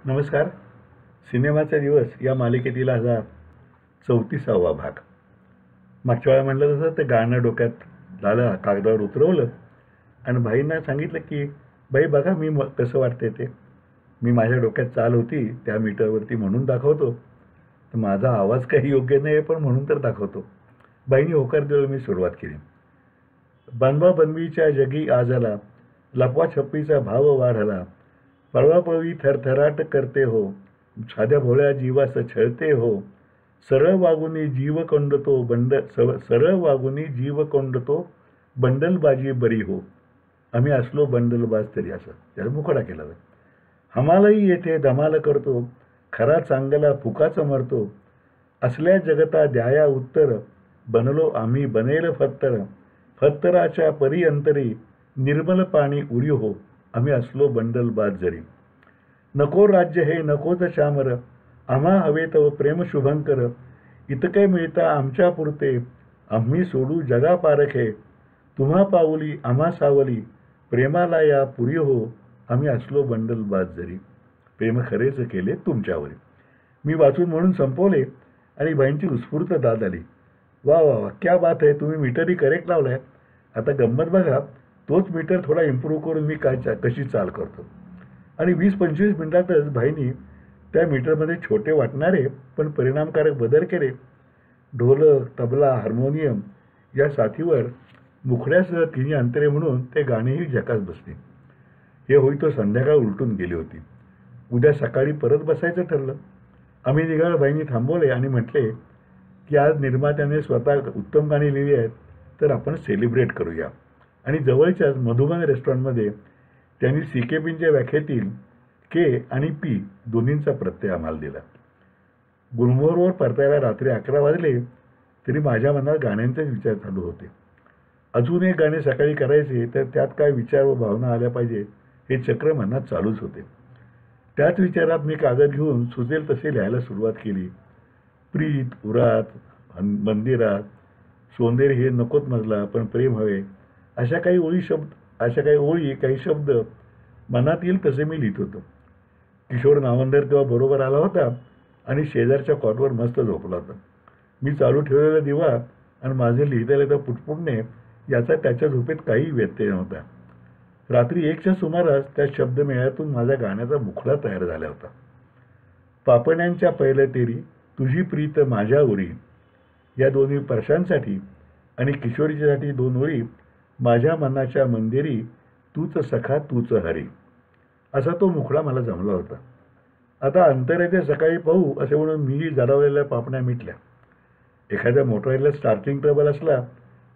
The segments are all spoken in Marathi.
नमस्कार. सिनेमाचा दिवस या मालिकेतील हा 34वा भाग. मागच्या वेळा म्हटलं तसं ते गाणं डोक्यात झालं, कागदावर उतरवलं आणि भाईंना सांगितलं की बाई बघा मी कसं वाटतंय ते. मी माझ्या डोक्यात चाल होती त्या मीटरवरती म्हणून दाखवतो. तर माझा आवाज काही योग्य नाही पण म्हणून तर दाखवतो. बाईंनी होकार द्यायला मी सुरुवात केली. बनवाबनवीच्या जगी आजला लपवाछपवीचा भाव वाढला. पळवापळवी थरथराट करते हो, साध्या भोळ्या जीवास छळते हो. सरळ वागुनी जीव कोंडतो सरळ वागुनी जीव कोंडतो, बंडलबाजी बरी हो. आम्ही असलो बंडलबाज तरी, असं त्याचा मुखडा केला. हमालही येथे धमाल करतो, खरा चांगला फुकाच मरतो. असल्या जगता द्याया उत्तर, बनलो आम्ही बनेल फत्तर. फत्तराच्या परी अंतरी, निर्मल पाणी उरी हो. आम्ही असलो बंडलबाज जरी. नको राज्य हे नकोच श्यामर, आम्हा हवे तव प्रेम शुभंकर. इतके मिळता आमच्या पुरते, आम्ही सोडू जगा पारखे. तुम्हा पाऊली आम्हा सावली, प्रेमाला या पुरी हो. आम्ही असलो बंडलबाज जरी. प्रेम खरेच केले तुमच्यावरी. मी वाचून म्हणून संपवले आणि बाईंची उत्स्फूर्त दाद आली. वा वा वा, क्या बात आहे, तुम्ही मीटरही करेक्ट लावलाय. आता गंमत बघा, तोच मीटर थोडा इम्प्रूव्ह करून मी कशी चाल करतो. आणि 20-25 मिनिटातच भाईंनी त्या मीटरमध्ये छोटे वाटणारे पण परिणामकारक बदल केले. ढोलक, तबला, हार्मोनियम या साथीवर मुखड्यासह तिन्ही अंतरे म्हणून ते गाणेही झकास बसले. हे होई तो संध्याकाळ उलटून गेली होती. उद्या सकाळी परत बसायचं ठरलं. आम्ही निघालो. बाईंनी थांबवले आणि म्हटले की आज निर्मात्याने स्वतः उत्तम गाणी लिहिली आहेत, तर आपण सेलिब्रेट करूया. आणि जवळच्याच मधुबन रेस्टॉरंटमध्ये त्यांनी CKPच्या व्याख्येतील K आणि P दोन्हींचा प्रत्यय आम्हाला दिला. गुलमोहरवर परतायला रात्री 11 वाजले तरी माझ्या मनात गाण्यांचेच विचार चालू होते. अजून एक गाणे सकाळी करायचे, तर त्यात काय विचार व भावना आल्या पाहिजे हे चक्र मनात चालूच होते. त्याच विचारात मी कागद घेऊन सुचेल तसे लिहायला सुरुवात केली. प्रीत, उरात, मंदिरात, सोंदेर हे नकोत मजला पण प्रेम हवे, अशा काही ओळी, काही शब्द मनात येईल तसे मी लिहित होतो. किशोर नावंदर तेव्हा बरोबर आला होता आणि शेजारच्या कॉटवर मस्त झोपला होता. मी चालू ठेवलेला दिवा आणि माझे लिहिता पुटपुटणे याचा त्याच्या झोपेत काही व्यत्यय नव्हता. रात्री 1च्या सुमारास त्या शब्दमेळ्यातून माझ्या गाण्याचा मुखडा तयार झाला होता. पापण्यांच्या पहिलं तेरी, तुझी प्रीत माझ्या उरी या दोन्ही परशांसाठी आणि किशोरीच्यासाठी 2 ओळी. माझ्या मनाच्या मंदिरी, तूच सखा तूच हरी. असा तो मुखडा मला जमला होता. आता अंतर येते सकाळी पाहू असे म्हणून मीही जडावलेल्या पापण्या मिटल्या. एखाद्या मोटरला स्टार्टिंग ट्रबल असला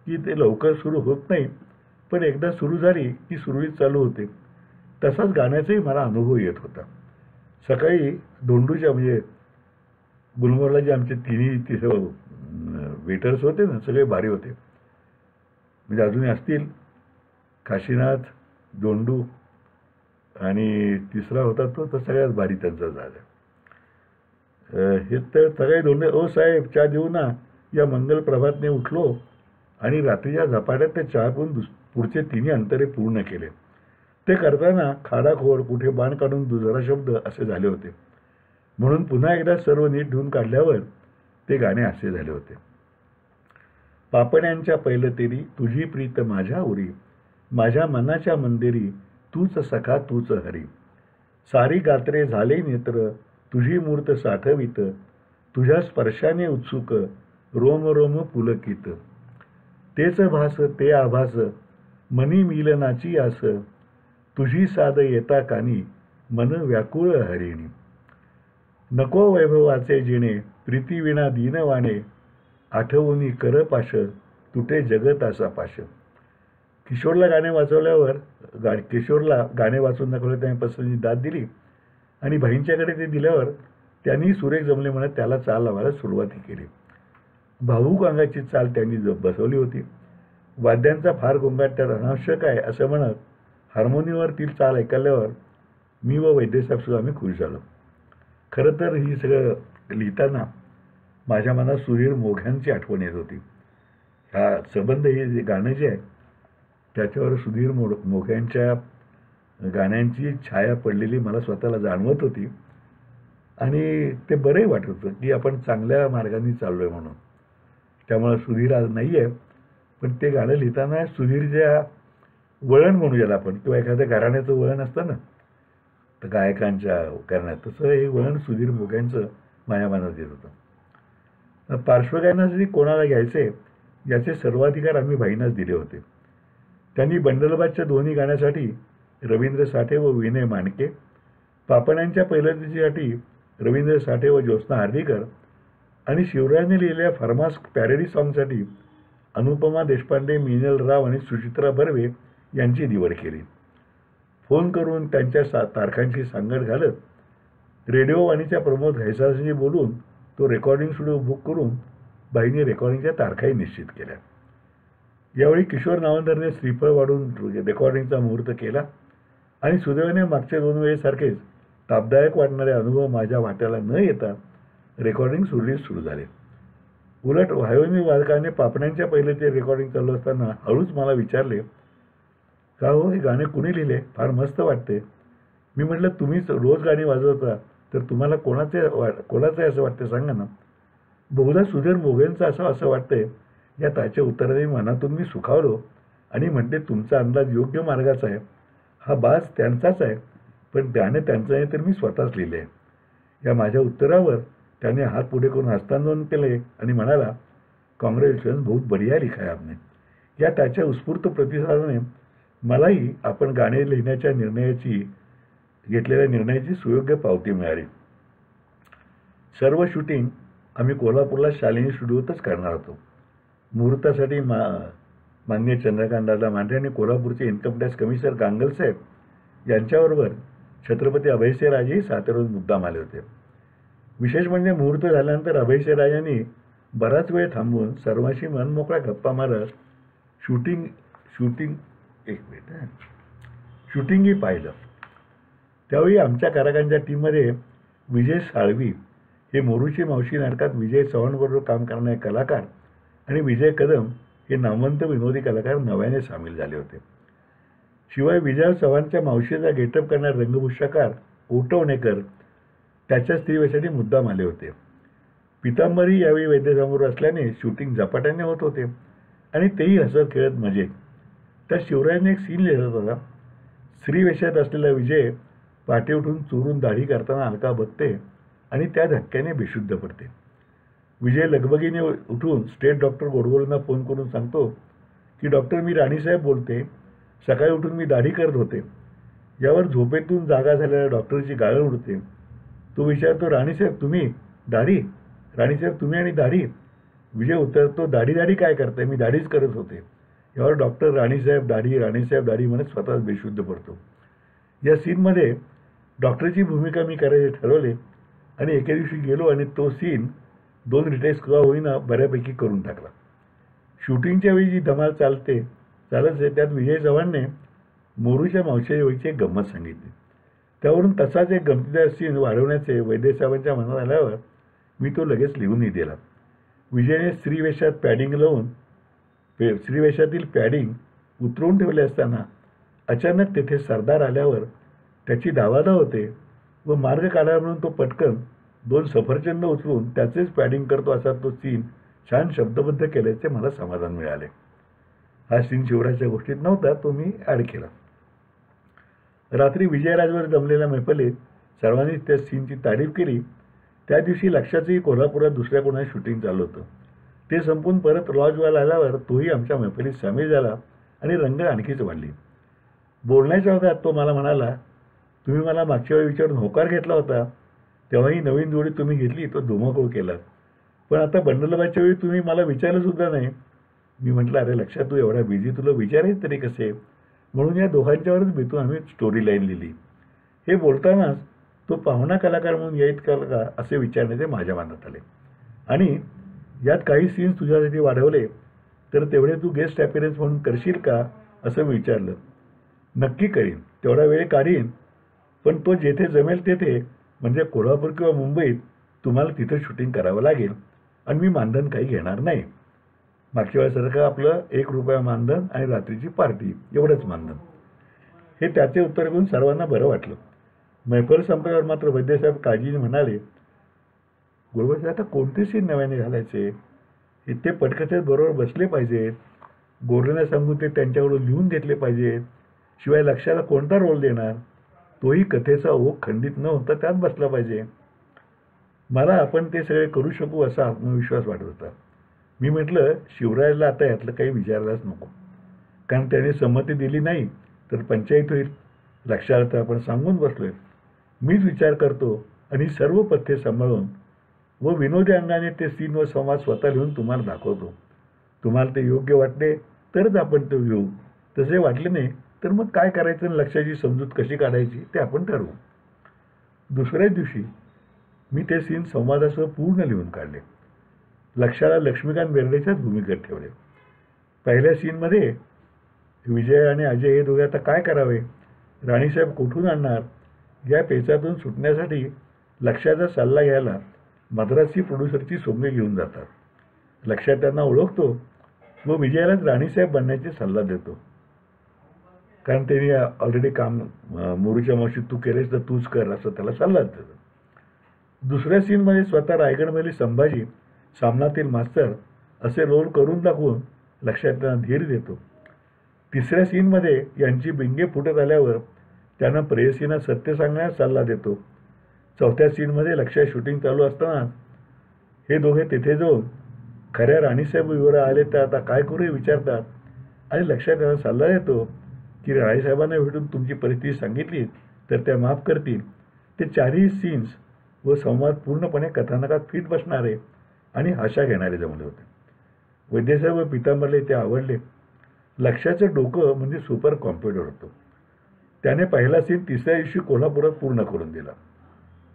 की ते लवकर सुरू होत नाही, पण एकदा सुरू झाली की सुरळीत चालू होते. तसाच गाण्याचाही मला अनुभव येत होता. सकाळी धोंडूच्या म्हणजे गुलमोहरला जे आमचे तिन्ही वेटर्स होते ना, सगळे भारी होते. म्हणजे अजूनही असतील. काशीनाथ, धोंडू आणि तिसरा होता तो तर सगळ्यात भारी त्यांचा झाला. हे तर सगळे धोंडे, ओ साहेब चहा देऊ ना, या मंगल प्रभातने उठलो आणि रात्रीच्या झपाट्यात ते चहा पिऊन पुढचे तिन्ही अंतरे पूर्ण केले. ते करताना खाडाखोड, कुठे बाण काढून दुसरा शब्द असे झाले होते. म्हणून पुन्हा एकदा सर्व नीट धुवून काढल्यावर ते गाणे असे झाले होते. पापण्यांच्या पहिलं तेरी, तुझी प्रीत माझ्या उरी. माझ्या मनाच्या मंदिरी, तूच सखा तूच हरी. सारी गात्रे झाले नेत्र, तुझी मूर्त साठवित. तुझ्या स्पर्शाने उत्सुक, रोम रोम पुलकित. तेच भास ते आभास, मनी मिलनाची आस. तुझी साद येता कानी, मन व्याकुळ हरिणी. नको वैभवाचे जिणे, प्रीतीविना दीनवाणे. आठवूनी कर पाश, तुटे जगत असा पाश. किशोरला गाणे वाचून दाखवले. त्याने पसंती दाद दिली आणि बहीणच्याकडे ते दिल्यावर त्यांनी सुरेख जमले म्हणत त्याला चाल लावायला सुरुवात केली. भाऊक अंगाची चाल त्यांनी बसवली होती. वाद्यांचा फार गोंगाट त्यात अनावश्यक आहे असं म्हणत हार्मोनियमवर ती चाल ऐकल्यावर मी व वैद्यसाहेब सुद्धा आम्ही खुश झालो. खरं तर ही सगळं लिहिताना माझ्या मनात सुधीर मोघ्यांची आठवण येत होती. हा संबंध हे गाणं जे आहे त्याच्यावर सुधीर मोघ्यांच्या गाण्यांची छाया पडलेली मला स्वतःला जाणवत होती. आणि ते बरंही वाटत होतं की आपण चांगल्या मार्गाने चाललो आहे म्हणून. त्यामुळं सुधीर आज नाही आहे, पण ते गाणं लिहिताना सुधीरच्या वळण म्हणू ज्याला आपण, किंवा एखाद्या घराण्याचं वळण असतं ना तर गायकांच्या करण्यात, तसं हे वळण सुधीर मोघ्यांचं माझ्या मनात येत होतं. पार्श्वगायनासाठी कोणाला घ्यायचे याचे सर्वाधिकार आम्ही भाईंनाच दिले होते. त्यांनी बंडलबादच्या दोन्ही गाण्यासाठी रवींद्र साठे व विनय मांडके, पापण्यांच्या पहिल्या दिवशीसाठी रवींद्र साठे व ज्योत्स्ना हार्दीकर आणि शिवराजने लिहिलेल्या फर्मास पॅरेडी सॉंगसाठी अनुपमा देशपांडे, मिनल राव आणि सुचित्रा बर्वे यांची निवड केली. फोन करून त्यांच्या तारखांची सांगड घालत रेडिओ वाणीच्या प्रमोद घैसाळशी बोलून तो रेकॉर्डिंग स्टुडिओ बुक करून बाईंनी रेकॉर्डिंगच्या तारखाही निश्चित केल्या. यावेळी किशोर नावंदरने श्रीफळ वाढून रेकॉर्डिंगचा मुहूर्त केला आणि सुदैवाने मागच्या 2 वेळेसारखेच तापदायक वाटणारे अनुभव माझ्या वाट्याला न येता रेकॉर्डिंग सुरळीत सुरू झाले. उलट व्हायोलिन वादकाने पापण्यांच्या पहिले ते रेकॉर्डिंग चालू असताना हळूच मला विचारले, का हो हे गाणे कुणी लिहिले, फार मस्त वाटते. मी म्हटलं, तुम्हीच रोज गाणी वाजवता तर तुम्हाला कोणाचं आहे असं वाटतं सांगा ना. बहुधा सुधीर मोघेंचं असं वाटतंय. या त्याच्या उत्तराने मनातून मी सुखावलो आणि म्हटले, तुमचा अंदाज योग्य मार्गाचा आहे. हा बाज त्यांचाच आहे, पण गाणं त्यांचं आहे तर मी स्वतःच लिहिले आहे. या माझ्या उत्तरावर त्याने हात पुढे करून हस्तांदोलन केले आणि म्हणाला, कॉंग्रॅच्युलेशन, बहुत बढिया लिखा है आपने. या त्याच्या उत्स्फूर्त प्रतिसादाने मलाही आपण गाणे लिहिण्याच्या घेतलेल्या निर्णयाची सुयोग्य पावती मिळाली. सर्व शूटिंग आम्ही कोल्हापूरला शालिनी स्टुडिओतच करणार होतो. मुहूर्तासाठी माननीय चंद्रकांतदादा मांढरे आणि कोल्हापूरचे इन्कम टॅक्स कमिशनर गांगलसाहेब यांच्याबरोबर छत्रपती अभयसिंहराजेही साताऱ्याहून मुद्दाम आले होते. विशेष म्हणजे मुहूर्त झाल्यानंतर अभयसिंहराजांनी बराच वेळ थांबून सर्वांशी मनमोकळ्या गप्पा मारत शूटिंगही पाहिलं. त्यावेळी आमच्या कारागांच्या टीममध्ये विजय साळवी हे मोरूची मावशी नाटकात विजय चव्हाणबरोबर काम करणारे कलाकार आणि विजय कदम हे नामवंत विनोदी कलाकार नव्याने सामील झाले होते. शिवाय विजय चव्हाणच्या मावशीचा गेटअप करणारे रंगभूषाकार ओटवणेकर त्याच्या स्त्रीवेशासाठी मुद्दाम आले होते. पितांबरी यावेळी वैद्यसमोर असल्याने शूटिंग झपाट्याने होत होते आणि तेही हसत खेळत मजेत. त्या शिवराजने एक सीन लिहिला होता. स्त्रीवेशात असलेला विजय पहाटे उठून चोरून दाढी करताना अलका बघते आणि त्या धक्क्याने बेशुद्ध पडते. विजय लगबगीने उठून स्टेट डॉक्टर गोडबोलेंना फोन करून सांगतो की डॉक्टर, मी राणीसाहेब बोलते, सकाळी उठून मी दाढी करत होते. यावर झोपेतून जागा झालेल्या डॉक्टरची गाळण उडते. तो विचारतो, राणीसाहेब तुम्ही दाढी? राणीसाहेब तुम्ही आणि दाढी? विजय उत्तरतो, दाढी काय करताय, मी दाढीच करत होते. यावर डॉक्टर राणीसाहेब दाढी म्हणत स्वतःच बेशुद्ध पडतो. या सीनमध्ये डॉक्टरची भूमिका मी करायचे ठरवले आणि एके दिवशी गेलो आणि तो सीन 2 रिटेक्स का होईना बऱ्यापैकी करून टाकला. शूटिंगच्या वेळी जी धमाल चालत त्यात विजय चव्हाणने मोरूच्या मावशीच्या एक गंमत सांगितली. त्यावरून तसाच एक गमतीदार सीन वाढवण्याचे वैद्यसाहेबांच्या मनात आल्यावर मी तो लगेच लिहूनही दिला. विजयने स्त्रीवेशातील पॅडिंग उतरवून ठेवले असताना अचानक तेथे सरदार आल्यावर त्याची धावाधाव होते व मार्ग काढावा म्हणून तो पटकन 2 सफरचंद उचलून त्याचेच पॅडिंग करतो असा तो सीन छान शब्दबद्ध केल्याचे मला समाधान मिळाले. हा सीन शिवराजच्या गोष्टीत नव्हता, तो मी ॲड केला. रात्री विजयराजवर जमलेल्या मैफलीत सर्वांनी त्या सीनची तारीफ केली. त्या दिवशी लक्षातही कोल्हापुरात दुसऱ्या कोणाचं शूटिंग चालू होतं. ते संपून परत लॉजवर आल्यावर तोही आमच्या मैफलीत सामील झाला आणि रंग आणखीच वाढली. बोलण्याच्या ओघात तो मला म्हणाला, तुम्ही मला मागच्या वेळी विचारून होकार घेतला होता, तेव्हाही नवीन जोडी तुम्ही घेतली तो धुमाकूळ केला, पण आता बंडलबादच्या वेळी तुम्ही मला विचारलंसुद्धा नाही. मी म्हटलं, अरे लक्षात, तू एवढा बिझी, तुला विचारायच तरी कसे. म्हणून या दोघांच्यावरच बेतून आम्ही स्टोरी लाईन लिहिली. हे बोलतानाच तो पाहुणा कलाकार म्हणून येत का असे विचारण्याचे माझ्या मनात आले आणि यात काही सीन्स तुझ्यासाठी वाढवले तर तेवढे तू गेस्ट अपीअरन्स म्हणून करशील का असं विचारलं. नक्की करीन, तेवढा वेळ काढीन, पण तो जेथे जमेल तेथे, म्हणजे कोल्हापूर किंवा मुंबईत तुम्हाला तिथं शूटिंग करावं लागेल आणि मी मानधन काही घेणार नाही. मागच्या वेळेसारखं आपलं ₹1 मानधन आणि रात्रीची पार्टी एवढंच मानधन. हे त्याचे उत्तर घेऊन सर्वांना बरं वाटलं. मैफल संपल्यावर मात्र वैद्यसाहेब काळजीने म्हणाले, गुरुबाजी आता कोणते सीन नव्याने घालायचे, ते पटकथेत बरोबर बसले पाहिजेत, गोरेंना सांगून ते त्यांच्याकडून लिहून घेतले पाहिजेत, शिवाय लक्षाला कोणता रोल देणार, तोही कथेचा ओघ खंडित न होता त्यात बसला पाहिजे. मला आपण ते सगळे करू शकू असा आत्मविश्वास वाटत होता. मी म्हटलं, शिवराजला आता यातलं काही विचारायलाच नको, कारण त्याने संमती दिली नाही तर पंचायत होईल. लक्षाला तर आपण सांगून बसलोय. मीच विचार करतो आणि सर्व पथ्ये सांभाळून व विनोदी अंगाने ते सीन व संवाद स्वतः लिहून तुम्हाला दाखवतो. तुम्हाला ते योग्य वाटले तरच आपण ते घेऊ, तसे वाटले नाही तर मग काय करायचं आणि लक्षाची समजूत कशी काढायची ते आपण ठरवू. दुसऱ्याच दिवशी मी ते सीन संवादासह पूर्ण लिहून काढले. लक्षाला लक्ष्मीकांत बेर्डेच्याच भूमिकेत ठेवले. पहिल्या सीनमध्ये विजय आणि अजय हे दोघे आता काय करावे, राणीसाहेब कुठून आणणार, या पेचातून सुटण्यासाठी लक्षाचा सल्ला घ्यायला मद्रासी प्रोड्युसरची सोंगे घेऊन जातात. लक्षात त्यांना ओळखतो व विजयालाच राणीसाहेब बनण्याची सल्ला देतो, कारण त्यांनी ऑलरेडी काम मोरूच्या मावशीत तू केलेस तर तूच कर असं त्याला सल्ला देतो. दुसऱ्या सीनमध्ये स्वतः रायगडमधील संभाजी सामनातील मास्तर असे रोल करून दाखवून लक्षात त्यांना धीर देतो. तिसऱ्या सीनमध्ये यांची बिंगे फुटत आल्यावर त्यांना प्रेयसींना सत्य सांगण्यास सल्ला देतो. चौथ्या सीनमध्ये लक्षात शूटिंग चालू असताना हे दोघे तिथे जाऊन खऱ्या राणीसाहेब विवर आले तर आता काय करू हे विचारतात आणि लक्षात त्यांना सल्ला देतो की राणीसाहेबांना भेटून तुमची परिस्थिती सांगितली तर त्या माफ करतील. ते चारही सीन्स व संवाद पूर्णपणे कथानकात फिट बसणारे आणि आशा घेणारे जमले होते. वैद्यसाहेब व पितांबरले ते आवडले. लक्षाचं डोकं म्हणजे सुपर कॉम्प्युटर होतं. त्याने पहिला सीन तिसऱ्या दिवशी कोल्हापुरात पूर्ण करून दिला.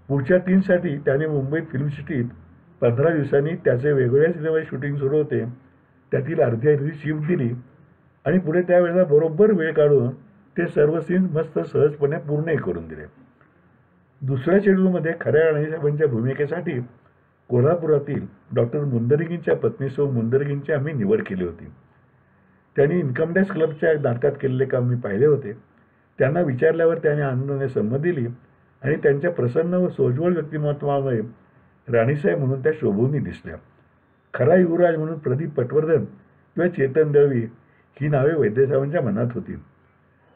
पुढच्या 3 साठी त्याने मुंबईत फिल्म सिटीत 15 दिवसांनी त्याचे वेगवेगळ्या सिनेमाचे शूटिंग सुरू होते. त्यातील अर्धी शिफ्ट दिली आणि पुढे त्यावेळेला बरोबर वेळ काढून ते सर्व सीन्स मस्त सहजपणे पूर्णही करून दिले. दुसऱ्या शेड्यूलमध्ये खऱ्या राणीसाहेबांच्या भूमिकेसाठी कोल्हापुरातील डॉक्टर मुंदरगींच्या पत्नीसह मुंदरगींची आम्ही निवड केली होती. त्यांनी इन्कम टॅक्स क्लबच्या नाटकात केलेले काम मी पाहिले होते. त्यांना विचारल्यावर त्याने आनंदाने संमती दिली आणि त्यांच्या प्रसन्न व सोज्वळ व्यक्तिमत्वामुळे राणीसाहेब म्हणून त्या शोभूनही दिसल्या. खरा युवराज म्हणून प्रदीप पटवर्धन किंवा चेतन दळवी ही नावे वैद्यसाहेबांच्या मनात होती.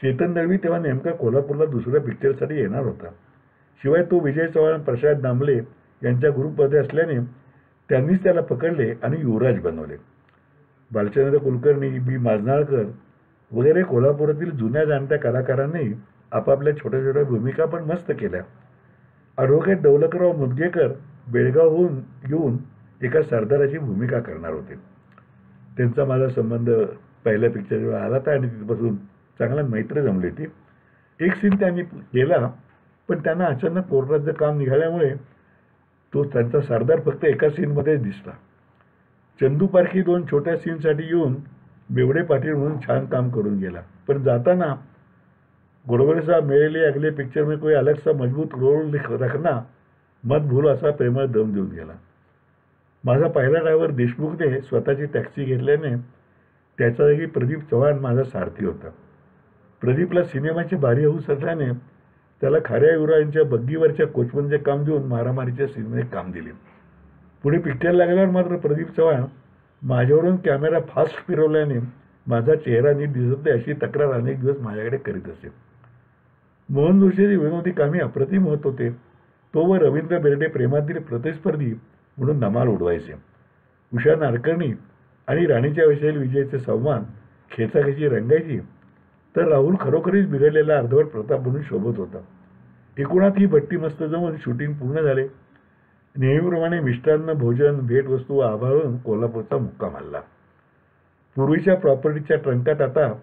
चेतन दळवी तेव्हा नेमका कोल्हापूरला दुसऱ्या पिक्चरसाठी येणार होता. शिवाय तो विजय चव्हाण, प्रसाद दामले यांच्या ग्रुपमध्ये असल्याने त्यांनीच त्याला पकडले आणि युवराज बनवले. बालचंद्र कुलकर्णी, बी माजनाळकर वगैरे कोल्हापुरातील जुन्या जाणत्या कलाकारांनी आपापल्या छोट्या छोट्या भूमिका पण मस्त केल्या. ॲडव्होकेट दौलतराव मुदगेकर बेळगावहून येऊन एका सरदाराची भूमिका करणार होते. त्यांचा माझा संबंध पहिल्या पिक्चरवर आला होता आणि तिथपासून चांगला मैत्री जमली होती. एक सीन त्यांनी केला पण त्यांना अचानक कोर्टाचं काम निघाल्यामुळे तो त्यांचा सरदार फक्त एका सीनमध्येच दिसला. चंदू पारखी 2 छोट्या सीनसाठी येऊन बेवडे पाटील म्हणून छान काम करून गेला. पण जाताना गोडबोले साहब मेरे लिए अगले पिक्चर में कोई अलग सा मजबूत रोल रखना मत भूल असा प्रेमळ दम देऊन गेला. माझा पहिला ड्रायव्हर देशमुखने स्वतःची टॅक्सी घेतल्याने त्याच्या जागी प्रदीप चव्हाण माझा सारथी होता. प्रदीपला सिनेमाची भारी हौस असल्याने त्याला खऱ्या युवराजांच्या बग्गीवरच्या कोचमनचे काम देऊन मारामारीच्या सीनमध्ये काम दिले. पुढे पिक्चर लागल्यावर मात्र प्रदीप चव्हाण माझ्यावरून कॅमेरा फास्ट फिरवल्याने माझा चेहरा नीट दिसत नाही अशी तक्रार अनेक दिवस माझ्याकडे करीत असे. मोहन जोशीची विनोदी कामे अप्रतिम होत होते. तो व रवींद्र बेर्डे प्रेमातील प्रतिस्पर्धी म्हणून धमाल उडवायचे. उषा नाडकर्णी आणि राणीच्या विषयी विजयचे संवाद खेचाखेची रंगायची तर राहुल खरोखरीच बिघडलेला अर्धवट प्रताप म्हणून शोभत होता. एकूणात ही भट्टी मस्त जमून शूटिंग पूर्ण झाले. नेहमीप्रमाणे मिष्टान्न, भोजन, भेटवस्तू आभाळून कोल्हापूरचा मुक्काम हल्ला. पूर्वीच्या प्रॉपर्टीच्या ट्रंकात आता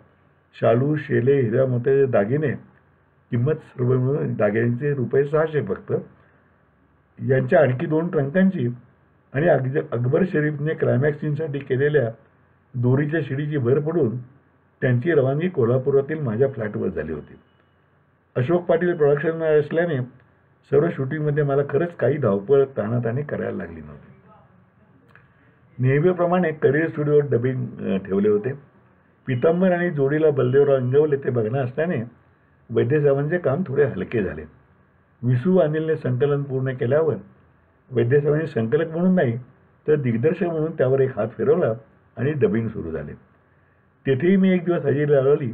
शालू, शेले, हिरा मोत्याचे दागिने, किंमत सर्व मिळून दागिन्यांचे ₹600 फक्त, यांच्या आणखी 2 ट्रंकांची आणि अकबर शरीफने क्लायमॅक्स सीनसाठी केलेल्या दोरीच्या शिडीची भर पडून त्यांची रवानगी कोल्हापुरातील माझ्या फ्लॅटवर झाली होती. अशोक पाटील प्रोडक्शन असल्याने सर्व शूटिंगमध्ये मला खरंच काही धावपळ ताणाताणी करायला लागली नव्हती. नेहमीप्रमाणे करिअर स्टुडिओवर डबिंग ठेवले होते. पितांबर आणि जोडीला बलदेवराव इंगवले ते बघणं असल्याने वैद्यसाहेबांचे काम थोडे हलके झाले. विसू अनिलने संकलन पूर्ण केल्यावर वैद्यसाहेबांनी संकलक म्हणून नाही तर दिग्दर्शक म्हणून त्यावर एक हात फिरवला आणि डबिंग सुरू झाले. तेथेही मी एक दिवस हजेरी लावली.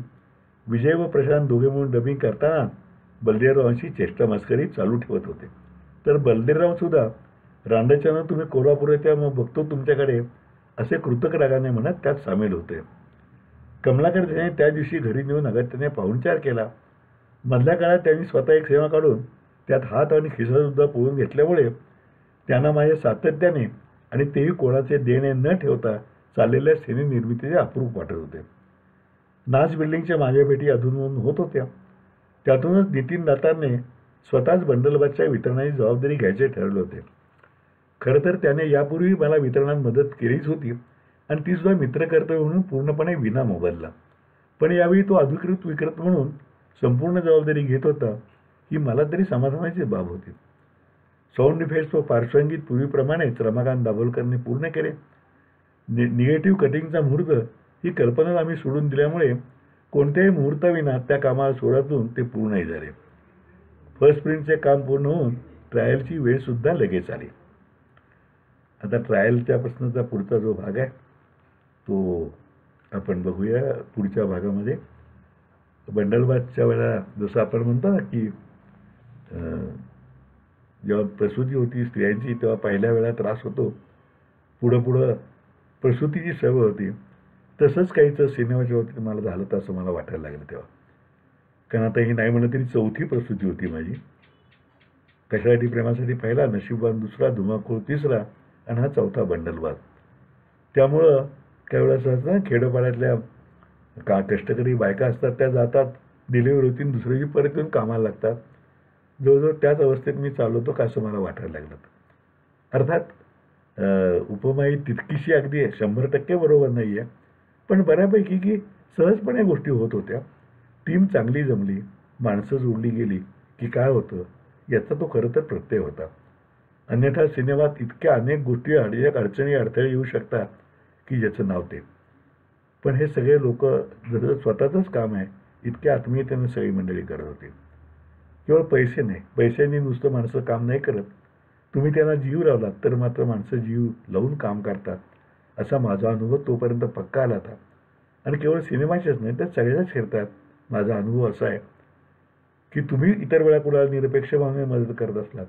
विजय व प्रशांत दोघे म्हणून डबिंग करताना बलदेवरावांशी चेष्टा मस्करी चालू ठेवत होते. तर बलदेवराव सुद्धा रांडच्यानं तुम्ही कोल्हापुराच्या मग बघतो तुमच्याकडे असे कृतक रागाने म्हणत त्यात सामील होते. कमलाकर त्याने त्या दिवशी घरी नेऊन अगत्याने पाहुणचार केला. मधल्या काळात त्यांनी स्वतः एक सेवा काढून त्यात हात आणि खिसा सुद्धा पोळून घेतल्यामुळे त्यांना माझ्या सातत्याने आणि तेही कोणाचे देणे न ठेवता चाललेल्या सिने निर्मितीचे अप्रूप वाटत होते. नाच बिल्डिंगच्या माझ्या भेटी अधूनमधून होत होत्या. त्यातूनच नितीन दातारने स्वतःच बंडलबादच्या वितरणाची जबाबदारी घ्यायचे ठरवले होते. खरं तर त्याने यापूर्वी मला वितरणात मदत केलीच होती आणि ती सुद्धा मित्रकर्तव्य म्हणून पूर्णपणे विना मोबदला. पण यावेळी तो अधिकृत विक्रेता म्हणून संपूर्ण जबाबदारी घेत होता ही मला तरी समाधानाची बाब होती. साऊंड इफेक्ट्स व पार्श्वसंगीत पूर्वीप्रमाणेच रमाकांत दाभोलकरने पूर्ण केले. निगेटिव्ह कटिंगचा मुहूर्त ही कल्पना आम्ही सोडून दिल्यामुळे कोणत्याही मुहूर्ताविना त्या कामाला सोडातून ते पूर्णही झाले. फर्स्ट प्रिंटचे काम पूर्ण होऊन ट्रायलची वेळसुद्धा लगेच आली. आता ट्रायलच्या प्रश्नाचा पुढचा जो भाग आहे तो आपण बघूया पुढच्या भागामध्ये. बंडलबादच्या वेळेला जसं आपण म्हणतो ना की जेव्हा प्रसूती होती स्त्रियांची तेव्हा पहिल्या वेळा त्रास होतो, पुढं प्रसूतीची सवय होती. तसंच काहीचं सिनेमाच्या बाबतीत मला झालं तर असं मला वाटायला लागलं तेव्हा. कारण आता ही नाही म्हणलं तरी चौथी प्रसूती होती माझी. कशासाठी प्रेमासाठी पहिला, नशीबवान दुसरा, धुमाकूळ तिसरा आणि हा चौथा बंडलबाद. त्यामुळं काही वेळेस असं ना खेडोपाड्यातल्या कष्टकरी बायका असतात त्या जातात, डिलिव्हरी होती दुसऱ्या दिवशी परत येऊन कामाला लागतात. जवळजवळ त्याच अवस्थेत मी चालवतो का असं मला वाटायला लागलं. अर्थात उपमा ही तितकीशी अगदी 100% बरोबर नाही आहे, पण बऱ्यापैकी की सहजपणे गोष्टी होत होत्या. टीम चांगली जमली, माणसं जोडली गेली की काय होतं याचा तो खरं तर प्रत्यय होता. अन्यथा सिनेमात इतक्या अनेक गोष्टी अडचणी अडथळे येऊ शकतात की ज्याचं नाव ते. पण हे सगळे लोक जसं स्वतःचंच काम आहे इतक्या आत्मीयतेने सगळी मंडळी करत होती. केवळ पैसे नाही, पैशांनी नुसतं माणसं काम नाही करत. तुम्ही त्यांना जीव लावलात तर मात्र माणसं जीव लावून काम करतात असा माझा अनुभव तोपर्यंत पक्का आला होता. आणि केवळ सिनेमाचेच नाही तर सगळ्याच क्षेत्रात माझा अनुभव असा आहे की तुम्ही इतर वेळा कुणाला निरपेक्ष भावने मदत करत असलात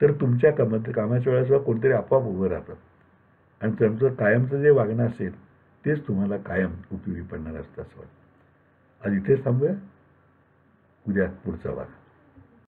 तर तुमच्या कामाच्या वेळेस कोणतरी आपोआप उभं राहतं आणि त्यांचं कायमचं जे वागणं असेल तेच तुम्हाला कायम उपयोगी पडणार असतं असं वाटतं. आज इथेच थांबूया, उद्या पुढचा भाग.